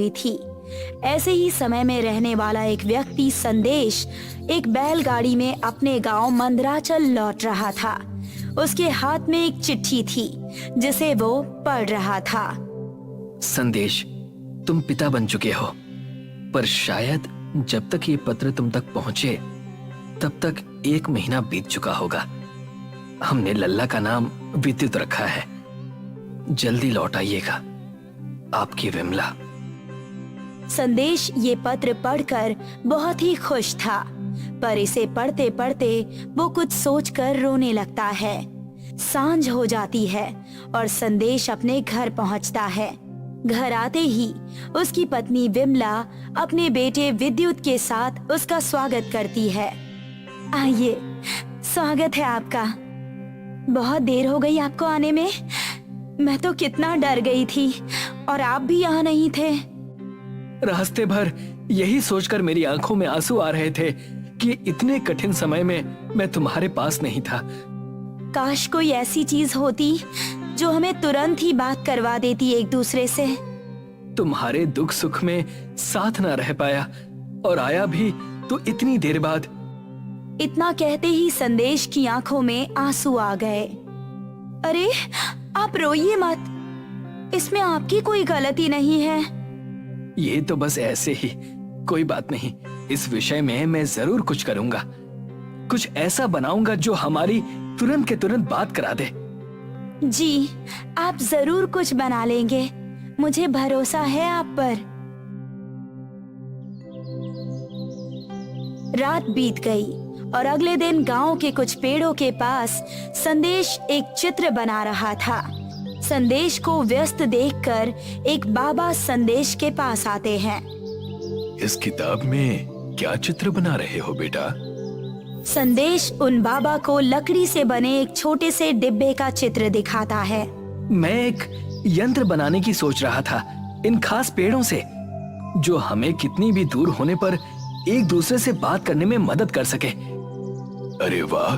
हुई थी। ऐसे ही समय में रहने वाला एक व्यक्ति संदेश एक बैलगाड़ी में अपने गांव मंदराचल लौट रहा था। उसके हाथ में एक चिट्ठी थी जिसे वो पढ़ रहा था। संदेश, तुम पिता बन चुके हो, पर शायद जब तक ये पत्र तुम तक पहुंचे तब तक 1 महीना बीत चुका होगा। हमने लल्ला का नाम विद्युत रखा है। जल्दी लौट आइएगा, आपकी विमला। संदेश ये पत्र पढ़कर बहुत ही खुश था, पर इसे पढ़ते पढ़ते वो कुछ सोचकर रोने लगता है। सांझ हो जाती है और संदेश अपने घर पहुंचता है। घर आते ही उसकी पत्नी विमला अपने बेटे विद्युत के साथ उसका स्वागत करती है। आइए, स्वागत है आपका। बहुत देर हो गई आपको आने में। मैं तो कितना डर गई थी और आप भी यहाँ नहीं थे। रास्ते भर यही सोचकर मेरी आंखों में आंसू आ रहे थे कि इतने कठिन समय में मैं तुम्हारे पास नहीं था। काश कोई ऐसी चीज होती जो हमें तुरंत ही बात करवा देती एक दूसरे से। तुम्हारे दुख सुख में साथ ना रह पाया और आया भी तो इतनी देर बाद। इतना कहते ही संदेश की आंखों में आंसू आ गए। अरे आप रोइए मत, इसमें आपकी कोई गलती नहीं है। ये तो बस ऐसे ही, कोई बात नहीं। इस विषय में मैं जरूर कुछ करूंगा। कुछ ऐसा बनाऊंगा जो हमारी तुरंत के तुरंत बात करा दे। जी, आप जरूर कुछ बना लेंगे, मुझे भरोसा है आप पर। रात बीत गई और अगले दिन गांव के कुछ पेड़ों के पास संदेश एक चित्र बना रहा था। संदेश को व्यस्त देखकर एक बाबा संदेश के पास आते हैं। इस किताब में क्या चित्र बना रहे हो बेटा? संदेश उन बाबा को लकड़ी से बने एक छोटे से डिब्बे का चित्र दिखाता है। मैं एक यंत्र बनाने की सोच रहा था, इन खास पेड़ों से, जो हमें कितनी भी दूर होने पर एक दूसरे से बात करने में मदद कर सके। अरे वाह,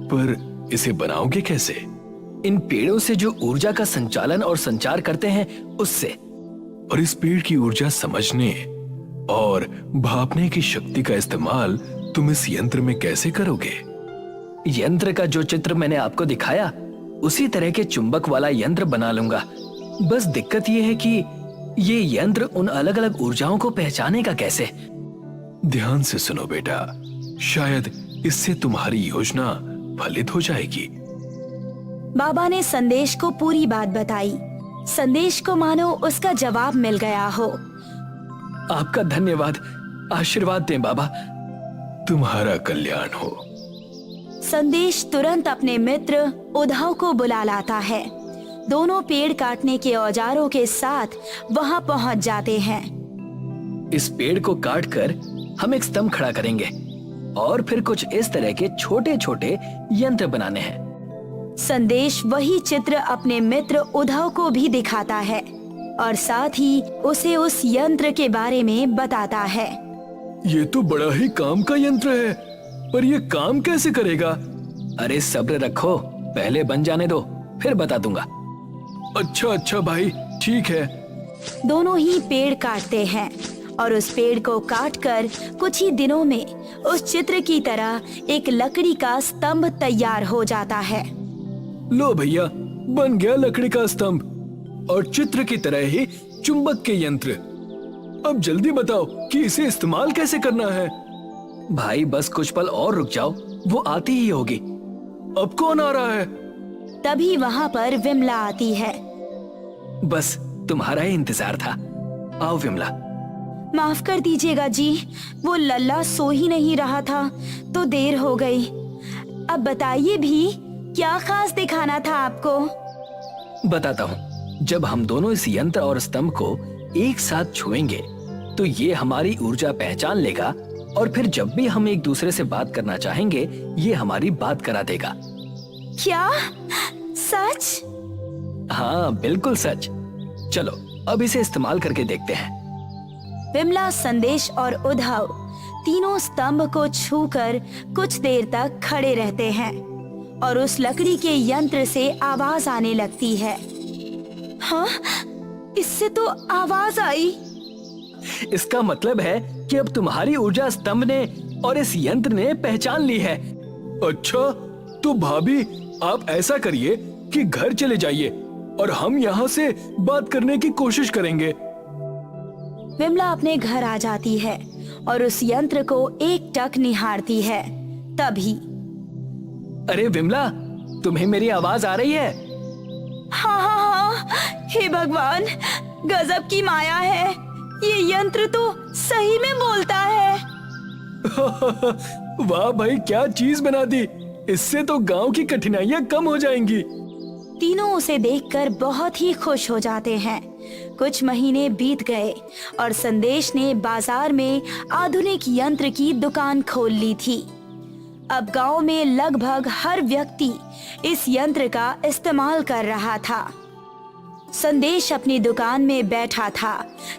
पर इसे बनाओगे कैसे? इन पेड़ों से जो ऊर्जा का संचालन और संचार करते हैं उससे। और इस पेड़ की ऊर्जा समझने और भापने की शक्ति का इस्तेमाल तुम इस यंत्र में कैसे करोगे? यंत्र का जो चित्र मैंने आपको दिखाया उसी तरह के चुंबक वाला यंत्र बना लूंगा। बस दिक्कत ये है कि ये यंत्र उन अलग अलग ऊर्जाओं को पहचानेगा कैसे? ध्यान से सुनो बेटा, शायद इससे तुम्हारी योजना फलित हो जाएगी। बाबा ने संदेश को पूरी बात बताई। संदेश को मानो उसका जवाब मिल गया हो। आपका धन्यवाद, आशीर्वाद दें बाबा। तुम्हारा कल्याण हो। संदेश तुरंत अपने मित्र उद्धव को बुला लाता है। दोनों पेड़ काटने के औजारों के साथ वहां पहुंच जाते हैं। इस पेड़ को काटकर हम एक स्तंभ खड़ा करेंगे और फिर कुछ इस तरह के छोटे छोटे यंत्र बनाने हैं। संदेश वही चित्र अपने मित्र उद्धव को भी दिखाता है और साथ ही उसे उस यंत्र के बारे में बताता है। ये तो बड़ा ही काम का यंत्र है, पर ये काम कैसे करेगा? अरे सब्र रखो, पहले बन जाने दो, फिर बता दूंगा। अच्छा भाई, ठीक है। दोनों ही पेड़ काटते हैं और उस पेड़ को काटकर कुछ ही दिनों में उस चित्र की तरह एक लकड़ी का स्तंभ तैयार हो जाता है। लो भैया, बन गया लकड़ी का स्तंभ और चित्र की तरह ही चुंबक के यंत्र। अब जल्दी बताओ कि इसे इस्तेमाल कैसे करना है। भाई बस कुछ पल और रुक जाओ, वो आती ही होगी। अब कौन आ रहा है? तभी वहाँ पर विमला आती है। बस तुम्हारा ही इंतजार था। आओ विमला। माफ कर दीजिएगा जी, वो लल्ला सो ही नहीं रहा था तो देर हो गई। अब बताइए भी, क्या खास दिखाना था आपको? बताता हूँ। जब हम दोनों इस यंत्र और स्तंभ को एक साथ छुएंगे तो ये हमारी ऊर्जा पहचान लेगा और फिर जब भी हम एक दूसरे से बात करना चाहेंगे ये हमारी बात करा देगा। क्या सच? हाँ बिल्कुल सच। चलो अब इसे इस्तेमाल करके देखते हैं। विमला, संदेश और उद्धव तीनों स्तंभ को छूकर कुछ देर तक खड़े रहते हैं और उस लकड़ी के यंत्र से आवाज आने लगती है। हाँ, इससे तो आवाज आई। इसका मतलब है कि अब तुम्हारी ऊर्जा स्तंभ ने और इस यंत्र ने पहचान ली है। अच्छा, तो भाभी आप ऐसा करिए कि घर चले जाइए और हम यहाँ से बात करने की कोशिश करेंगे। विमला अपने घर आ जाती है और उस यंत्र को एकटक निहारती है। तभी अरे विमला, तुम्हें मेरी आवाज आ रही है? हाँ हाँ हाँ, हे भगवान, गजब की माया है। ये यंत्र तो सही में बोलता है। वाह भाई, क्या चीज बना दी। इससे तो गांव की कठिनाइयां कम हो जाएंगी। तीनों उसे देखकर बहुत ही खुश हो जाते हैं। कुछ महीने बीत गए और संदेश ने बाजार में आधुनिक यंत्र की दुकान खोल ली थी। अब गांव में लगभग हर व्यक्ति इस यंत्र का इस्तेमाल कर रहा था। संदेश अपनी दुकान में बैठा था,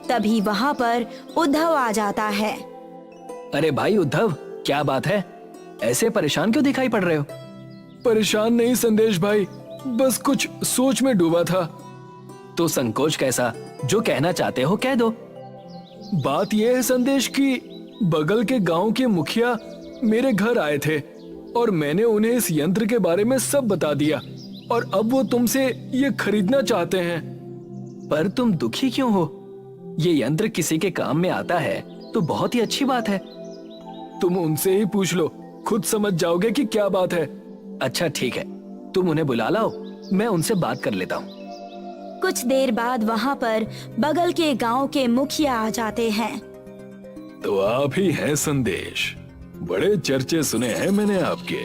तभी वहां पर उद्धव आ जाता है। अरे भाई उद्धव, क्या बात है? ऐसे परेशान क्यों दिखाई पड़ रहे हो? परेशान नहीं संदेश भाई, बस कुछ सोच में डूबा था। तो संकोच कैसा? जो कहना चाहते हो कह दो। बात यह है संदेश कि बगल के गांव के मुखिया मेरे घर आए थे और मैंने उन्हें इस यंत्र के बारे में सब बता दिया और अब वो तुमसे ये खरीदना चाहते हैं। पर तुम दुखी क्यों हो? ये यंत्र किसी के काम में आता है तो बहुत ही अच्छी बात है। तुम उनसे ही पूछ लो, खुद समझ जाओगे कि क्या बात है। अच्छा ठीक है, तुम उन्हें बुला लाओ, मैं उनसे बात कर लेता हूँ। कुछ देर बाद वहां पर बगल के गांव के मुखिया आ जाते हैं। तो आप ही हैं संदेश, बड़े चर्चे सुने हैं मैंने आपके।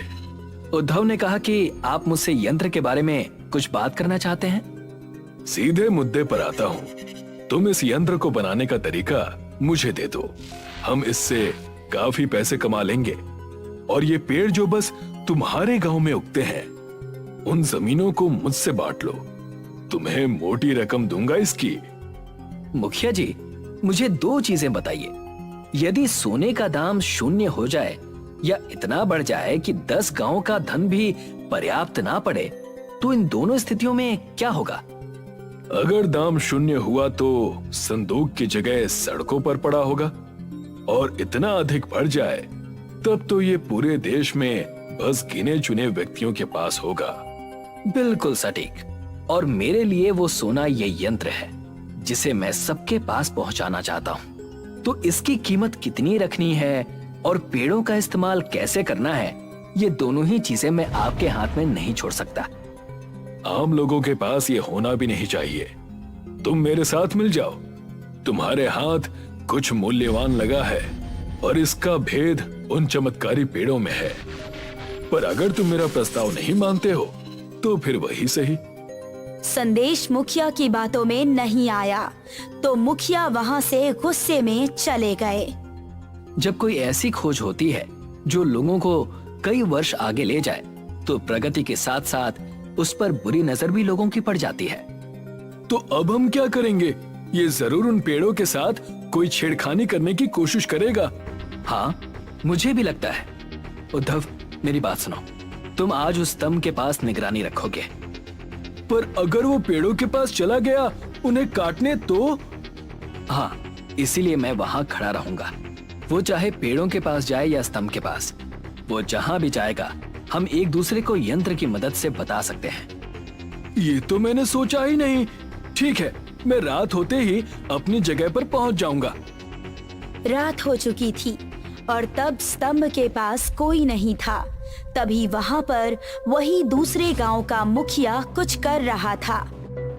उद्धव ने कहा कि आप मुझसे यंत्र के बारे में कुछ बात करना चाहते हैं। सीधे मुद्दे पर आता हूँ। तुम इस यंत्र को बनाने का तरीका मुझे दे दो, हम इससे काफी पैसे कमा लेंगे। और ये पेड़ जो बस तुम्हारे गांव में उगते हैं, उन जमीनों को मुझसे बांट लो, तुम्हें मोटी रकम दूंगा इसकी। मुखिया जी, मुझे दो चीजें बताइए। यदि सोने का दाम 0 हो जाए या इतना बढ़ जाए कि 10 गांव का धन भी पर्याप्त ना पड़े, तो इन दोनों स्थितियों में क्या होगा? अगर दाम 0 हुआ तो संदूक की जगह सड़कों पर पड़ा होगा, और इतना अधिक बढ़ जाए तब तो ये पूरे देश में बस गिने चुने व्यक्तियों के पास होगा। बिल्कुल सटीक। और मेरे लिए वो सोना ये यंत्र है जिसे मैं सबके पास पहुंचाना चाहता हूं। तो इसकी कीमत कितनी रखनी है और पेड़ों का इस्तेमाल कैसे करना है, ये दोनों ही चीजें मैं आपके हाथ में नहीं छोड़ सकता। आम लोगों के पास ये होना भी नहीं चाहिए। तुम मेरे साथ मिल जाओ, तुम्हारे हाथ कुछ मूल्यवान लगा है और इसका भेद उन चमत्कारी पेड़ों में है। पर अगर तुम मेरा प्रस्ताव नहीं मानते हो तो फिर वही सही। संदेश मुखिया की बातों में नहीं आया तो मुखिया वहां से गुस्से में चले गए। जब कोई ऐसी खोज होती है जो लोगों को कई वर्ष आगे ले जाए, तो प्रगति के साथ साथ उस पर बुरी नजर भी लोगों की पड़ जाती है। तो अब हम क्या करेंगे? ये जरूर उन पेड़ों के साथ कोई छेड़खानी करने की कोशिश करेगा। हाँ, मुझे भी लगता है। उद्धव, मेरी बात सुनो। तुम आज उस स्तंभ के पास निगरानी रखोगे। पर अगर वो पेड़ों के पास चला गया उन्हें काटने तो? हाँ, इसीलिए मैं वहां खड़ा रहूंगा। वो चाहे पेड़ों के पास जाए या स्तंभ के पास, वो जहां भी जाएगा हम एक दूसरे को यंत्र की मदद से बता सकते हैं। ये तो मैंने सोचा ही नहीं। ठीक है, मैं रात होते ही अपनी जगह पर पहुंच जाऊंगा। रात हो चुकी थी और तब स्तंभ के पास कोई नहीं था। तभी वहां पर वही दूसरे गांव का मुखिया कुछ कर रहा था।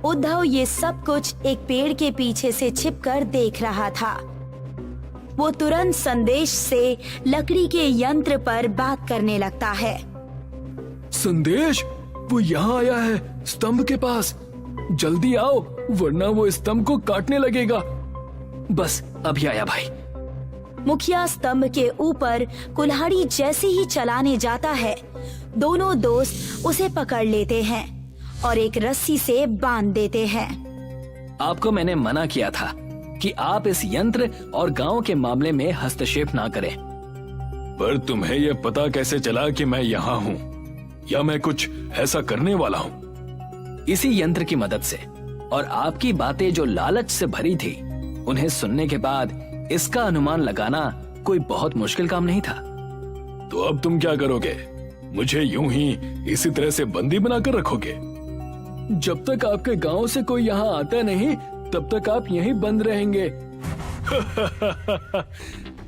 उद्धव ये सब कुछ एक पेड़ के पीछे से छिपकर देख रहा था। वो तुरंत संदेश से लकड़ी के यंत्र पर बात करने लगता है। संदेश, वो यहाँ आया है स्तंभ के पास। जल्दी आओ वरना वो स्तंभ को काटने लगेगा। बस अभी आया भाई। मुखिया स्तंभ के ऊपर कुल्हाड़ी जैसे ही चलाने जाता है, दोनों दोस्त उसे पकड़ लेते हैं और एक रस्सी से बांध देते हैं। आपको मैंने मना किया था कि आप इस यंत्र और गांव के मामले में हस्तक्षेप ना करें। पर तुम्हें यह पता कैसे चला कि मैं यहाँ हूँ या मैं कुछ ऐसा करने वाला हूँ? इसी यंत्र की मदद से, और आपकी बातें जो लालच से भरी थी, उन्हें सुनने के बाद इसका अनुमान लगाना कोई बहुत मुश्किल काम नहीं था। तो अब तुम क्या करोगे? मुझे यूं ही इसी तरह से बंदी बनाकर रखोगे? जब तक आपके गांव से कोई यहाँ आता नहीं तब तक आप यहीं बंद रहेंगे।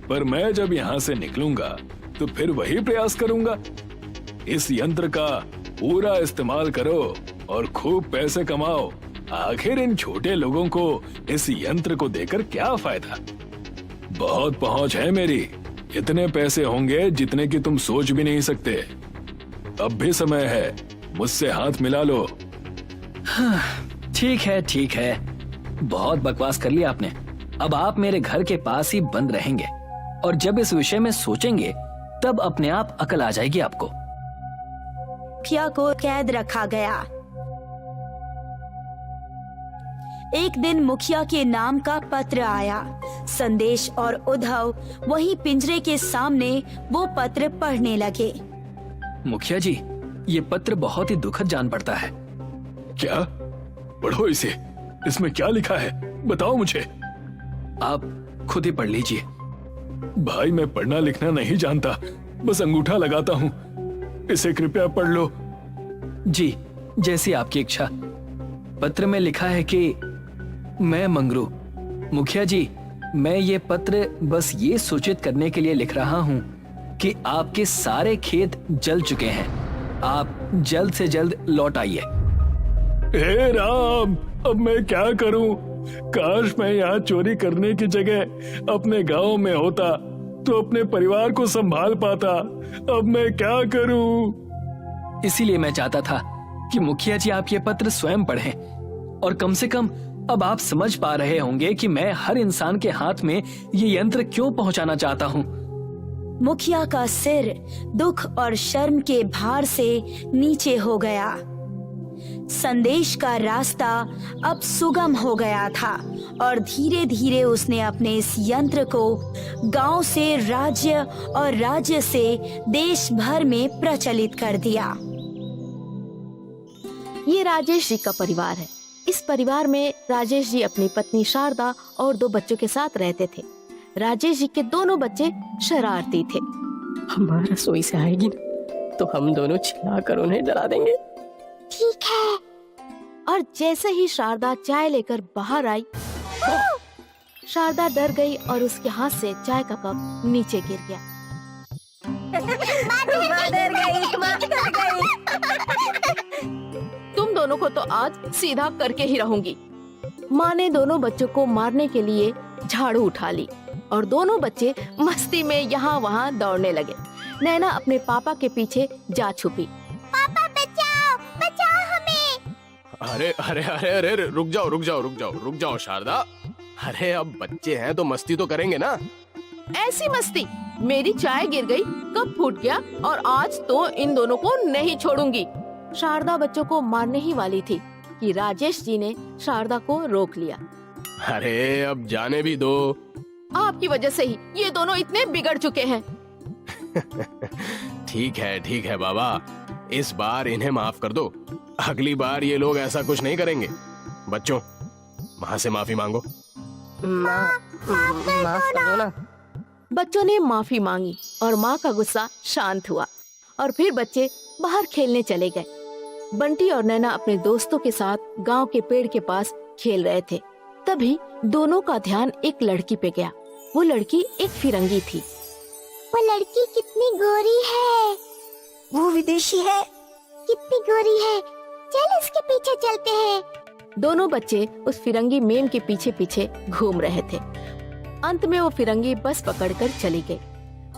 पर मैं जब यहाँ से निकलूंगा तो फिर वही प्रयास करूंगा। इस यंत्र का पूरा इस्तेमाल करो और खूब पैसे कमाओ। आखिर इन छोटे लोगों को इस यंत्र को देकर क्या फायदा? बहुत पहुंच है मेरी, इतने पैसे होंगे जितने की तुम सोच भी नहीं सकते। अब भी समय है, मुझसे हाथ मिला लो। ठीक है, बहुत बकवास कर लिया आपने। अब आप मेरे घर के पास ही बंद रहेंगे और जब इस विषय में सोचेंगे तब अपने आप अकल आ जाएगी आपको। मुखिया को कैद रखा गया। एक दिन मुखिया के नाम का पत्र आया। संदेश और उद्धव वहीं पिंजरे के सामने वो पत्र पढ़ने लगे। मुखिया जी, ये पत्र बहुत ही दुखद जान पड़ता है। क्या? पढ़ो इसे, इसमें क्या लिखा है बताओ मुझे। आप खुद ही पढ़ लीजिए। भाई मैं पढ़ना लिखना नहीं जानता, बस अंगूठा लगाता हूँ। इसे कृपया पढ़ लो। जी, जैसी आपकी इच्छा। पत्र में लिखा है कि मैं मंगरू। मुखिया जी, मैं ये पत्र बस ये सूचित करने के लिए लिख रहा हूँ कि आपके सारे खेत जल चुके हैं। आप जल्द से जल्द लौट आइए। हे राम, अब मैं क्या करूं? काश मैं यहाँ चोरी करने की जगह अपने गांव में होता तो अपने परिवार को संभाल पाता। अब मैं क्या करूं? इसीलिए मैं चाहता था कि मुखिया जी आप ये पत्र स्वयं पढ़ें और कम से कम अब आप समझ पा रहे होंगे कि मैं हर इंसान के हाथ में ये यंत्र क्यों पहुंचाना चाहता हूँ। मुखिया का सिर दुख और शर्म के भार से नीचे हो गया। संदेश का रास्ता अब सुगम हो गया था और धीरे धीरे उसने अपने इस यंत्र को गांव से राज्य और राज्य से देश भर में प्रचलित कर दिया। ये राजेश जी का परिवार है। इस परिवार में राजेश जी अपनी पत्नी शारदा और 2 बच्चों के साथ रहते थे। राजेश जी के दोनों बच्चे शरारती थे। हमारा रसोई से आएगी ना तो हम दोनों चिल्लाकर उन्हें डरा देंगे। ठीक है। और जैसे ही शारदा चाय लेकर बाहर आई, शारदा डर गई और उसके हाथ से चाय का कप नीचे गिर गया। तुम दोनों को तो आज सीधा करके ही रहूंगी। माँ ने दोनों बच्चों को मारने के लिए झाड़ू उठा ली और दोनों बच्चे मस्ती में यहाँ वहाँ दौड़ने लगे। नैना अपने पापा के पीछे जा छुपी। पापा बचाओ, बचाओ हमें। अरे अरे अरे अरे रुक जाओ शारदा। अरे अब बच्चे हैं तो मस्ती तो करेंगे ना। ऐसी मस्ती? मेरी चाय गिर गई, कप फूट गया और आज तो इन दोनों को नहीं छोड़ूंगी। शारदा बच्चों को मारने ही वाली थी कि राजेश जी ने शारदा को रोक लिया। अरे अब जाने भी दो। आपकी वजह से ही ये दोनों इतने बिगड़ चुके हैं। ठीक है बाबा, इस बार इन्हें माफ कर दो। अगली बार ये लोग ऐसा कुछ नहीं करेंगे। बच्चों, माँ से माफी मांगो। माफ कर दो ना। बच्चों ने माफी मांगी और माँ का गुस्सा शांत हुआ और फिर बच्चे बाहर खेलने चले गए। बंटी और नैना अपने दोस्तों के साथ गांव के पेड़ के पास खेल रहे थे। तभी दोनों का ध्यान एक लड़की पे गया। वो लड़की एक फिरंगी थी। वो लड़की कितनी गोरी है। वो विदेशी है। कितनी गोरी है, चल इसके पीछे चलते हैं। दोनों बच्चे उस फिरंगी मेम के पीछे पीछे घूम रहे थे। अंत में वो फिरंगी बस पकड़कर चली गई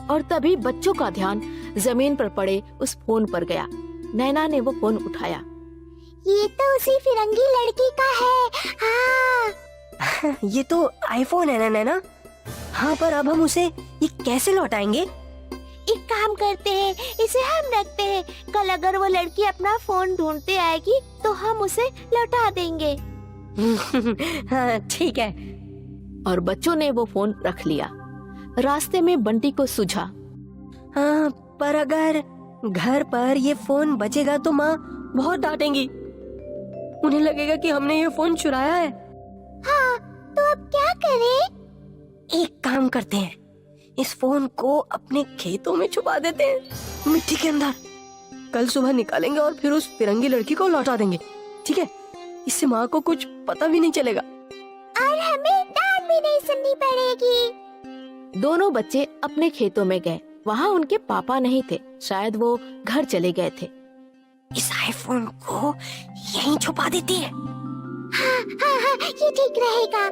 और तभी बच्चों का ध्यान जमीन पर पड़े उस फोन पर गया। नैना ने वो फोन उठाया। ये तो उसी फिरंगी लड़की का है। हाँ। ये तो आईफोन है ना नैना। हाँ, पर अब हम उसे ये कैसे लौटाएंगे? एक काम करते हैं, इसे हम रखते हैं। कल अगर वो लड़की अपना फोन ढूंढते आएगी तो हम उसे लौटा देंगे। हाँ, ठीक है। और बच्चों ने वो फोन रख लिया। रास्ते में बंटी को सूझा। हाँ, पर अगर घर पर ये फोन बचेगा तो माँ बहुत डांटेंगी। उन्हें लगेगा कि हमने ये फोन चुराया है। हाँ, तो अब क्या करें? एक काम करते हैं, इस फोन को अपने खेतों में छुपा देते हैं, मिट्टी के अंदर। कल सुबह निकालेंगे और फिर उस फिरंगी लड़की को लौटा देंगे, ठीक है? इससे माँ को कुछ पता भी नहीं चलेगा। और हमें डांट भी नहीं सुननी पड़ेगी। दोनों बच्चे अपने खेतों में गए। वहाँ उनके पापा नहीं थे, शायद वो घर चले गए थे। इस आईफोन को यहीं छुपा देती है। हाँ, ये ठीक रहेगा।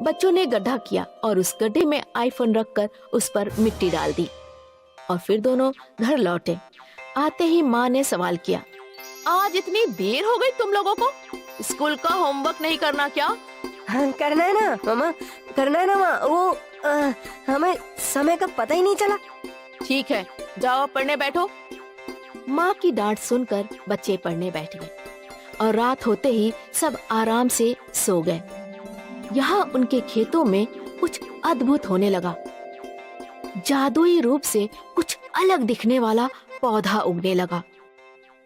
बच्चों ने गड्ढा किया और उस गड्ढे में आईफोन रखकर उस पर मिट्टी डाल दी और फिर दोनों घर लौटे। आते ही माँ ने सवाल किया, आज इतनी देर हो गई तुम लोगों को? स्कूल का होमवर्क नहीं करना क्या? हाँ, करना है ना मामा, करना है ना माँ। वो हमें समय का पता ही नहीं चला। ठीक है, जाओ पढ़ने बैठो। माँ की डांट सुनकर बच्चे पढ़ने बैठ गए और रात होते ही सब आराम से सो गए। यहाँ उनके खेतों में कुछ अद्भुत होने लगा। जादुई रूप से कुछ अलग दिखने वाला पौधा उगने लगा।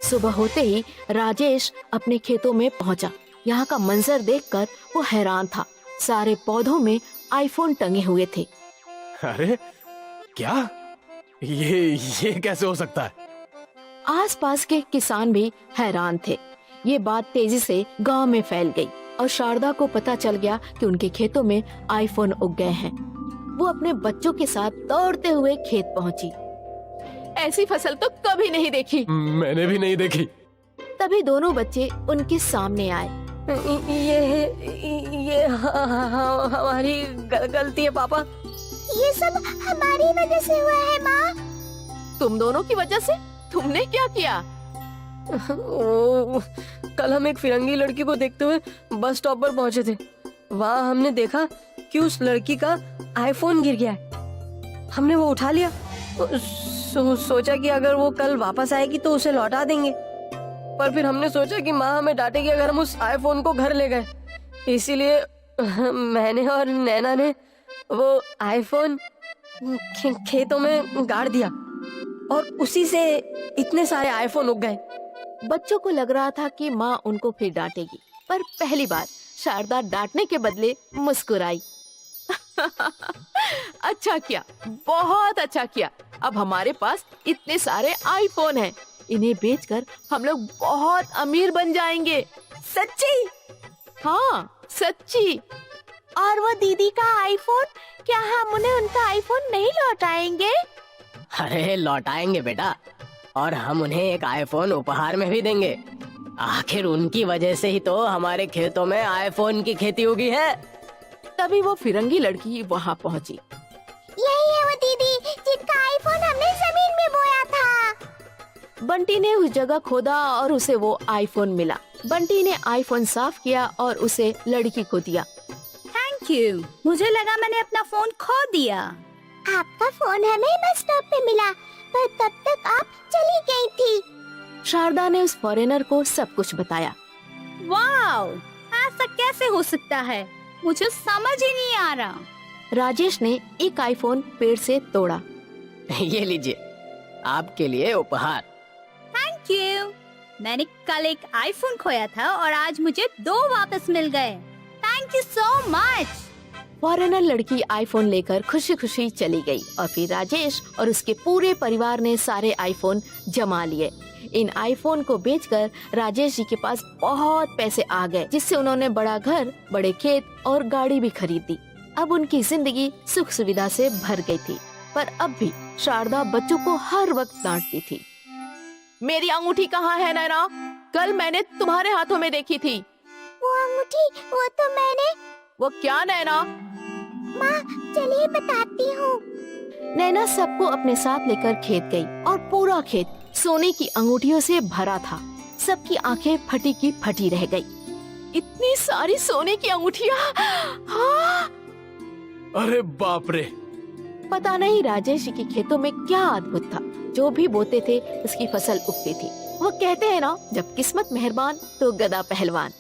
सुबह होते ही राजेश अपने खेतों में पहुंचा। यहाँ का मंजर देखकर वो हैरान था। सारे पौधों में आईफोन टंगे हुए थे। अरे क्या, ये कैसे हो सकता है? आसपास के किसान भी हैरान थे। ये बात तेजी से गांव में फैल गई और शारदा को पता चल गया कि उनके खेतों में आईफोन उग गए हैं। वो अपने बच्चों के साथ दौड़ते हुए खेत पहुंची। ऐसी फसल तो कभी नहीं देखी। मैंने भी नहीं देखी। तभी दोनों बच्चे उनके सामने आए। ये हमारी गलती है पापा। ये सब हमारी वजह से हुआ है माँ। तुम दोनों की वजह से? तुमने क्या किया? कल हम एक फिरंगी लड़की को देखते हुए बस स्टॉप पर पहुंचे थे। वहाँ हमने देखा कि उस लड़की का आईफोन गिर गया है। हमने वो उठा लिया। सोचा कि अगर वो कल वापस आएगी तो उसे लौटा देंगे, पर फिर हमने सोचा कि माँ हमें डांटेगी अगर हम उस आईफोन को घर ले गए। इसीलिए मैंने और नैना ने वो आईफोन खेतों में गाड़ दिया और उसी से इतने सारे आईफोन उग गए। बच्चों को लग रहा था कि माँ उनको फिर डांटेगी, पर पहली बार शारदा डांटने के बदले मुस्कुराई। अच्छा किया, बहुत अच्छा किया। अब हमारे पास इतने सारे आईफोन हैं। इन्हें बेचकर हम लोग बहुत अमीर बन जाएंगे। सच्ची? हाँ, सच्ची। और वो दीदी का आईफोन, क्या हम उन्हें उनका आईफोन नहीं लौटाएंगे? अरे लौटाएंगे बेटा, और हम उन्हें एक आईफोन उपहार में भी देंगे। आखिर उनकी वजह से ही तो हमारे खेतों में आईफोन की खेती उगी है। तभी वो फिरंगी लड़की वहाँ पहुँची। यही है वो दीदी जिनका आईफोन हमने जमीन में बोया था। बंटी ने उस जगह खोदा और उसे वो आईफोन मिला। बंटी ने आईफोन साफ किया और उसे लड़की को दिया। थैंक यू, मुझे लगा मैंने अपना फोन खो दिया। आपका फोन हमें बस स्टॉप पे मिला, पर तब तक आप चली गई थी। शारदा ने उस फॉरेनर को सब कुछ बताया। वाओ, ऐसा कैसे हो सकता है? मुझे समझ ही नहीं आ रहा। राजेश ने एक आईफोन पेड़ से तोड़ा। ये लीजिए, आपके लिए उपहार। Thank you. मैंने कल एक आईफोन खोया था और आज मुझे 2 वापस मिल गए। Thank you so much. Foreigner लड़की आईफोन लेकर खुशी खुशी चली गई और फिर राजेश और उसके पूरे परिवार ने सारे आईफोन जमा लिए। इन आईफोन को बेचकर राजेश जी के पास बहुत पैसे आ गए, जिससे उन्होंने बड़ा घर, बड़े खेत और गाड़ी भी खरीद दी। अब उनकी जिंदगी सुख सुविधा से भर गई थी, पर अब भी शारदा बच्चों को हर वक्त डांटती थी। मेरी अंगूठी कहाँ है नैना? कल मैंने तुम्हारे हाथों में देखी थी। वो अंगूठी, वो तो मैंने। वो क्या नैना? माँ चलिए बताती हूँ। नैना सबको अपने साथ लेकर खेत गई और पूरा खेत सोने की अंगूठियों से भरा था। सबकी आंखें फटी की फटी रह गई। इतनी सारी सोने की अंगूठियाँ! हाँ! अरे बाप रे! पता नहीं राजेश जी के खेतों में क्या अद्भुत था। जो भी बोते थे उसकी फसल उगती थी। वो कहते हैं ना, जब किस्मत मेहरबान तो गदा पहलवान।